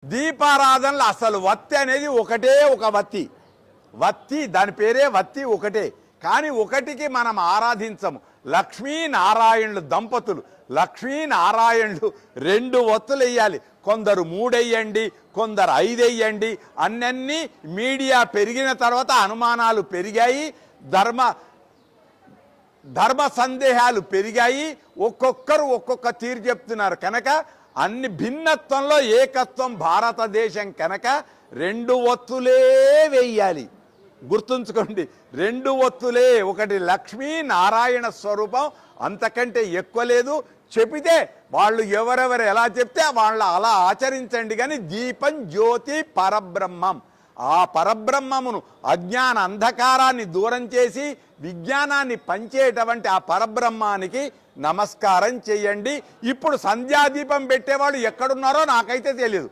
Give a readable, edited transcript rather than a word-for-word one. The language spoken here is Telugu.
దీపారాధనలు అసలు వత్తి అనేది ఒకటే ఒక వత్తి. వత్తి దాని పేరే వత్తి ఒకటే. కానీ ఒకటికి మనం ఆరాధించము. లక్ష్మీనారాయణులు దంపతులు లక్ష్మీనారాయణులు 2 ఒత్తులు వేయాలి. కొందరు 3 వేయండి, కొందరు 5 వేయండి. అన్నీ మీడియా పెరిగిన తర్వాత అనుమానాలు పెరిగాయి, ధర్మ సందేహాలు పెరిగాయి. ఒక్కొక్కరు ఒక్కొక్క తీరు చెప్తున్నారు కనుక అన్ని భిన్నత్వంలో ఏకత్వం భారతదేశం కనుక 2 ఒత్తులే వేయాలి. గుర్తుంచుకోండి, 2 ఒత్తులే. ఒకటి లక్ష్మీ నారాయణ స్వరూపం, అంతకంటే ఎక్కువ లేదు. చెబితే వాళ్ళు ఎవరెవరు ఎలా చెప్తే వాళ్ళు అలా ఆచరించండి. కానీ దీపం జ్యోతి పరబ్రహ్మం, ఆ పరబ్రహ్మమును అజ్ఞాన అంధకారాన్ని దూరం చేసి విజ్ఞానాన్ని పంచేటువంటి ఆ పరబ్రహ్మానికి నమస్కారం చేయండి. ఇప్పుడు సంధ్యాదీపం పెట్టేవాళ్ళు ఎక్కడున్నారో నాకైతే తెలియదు.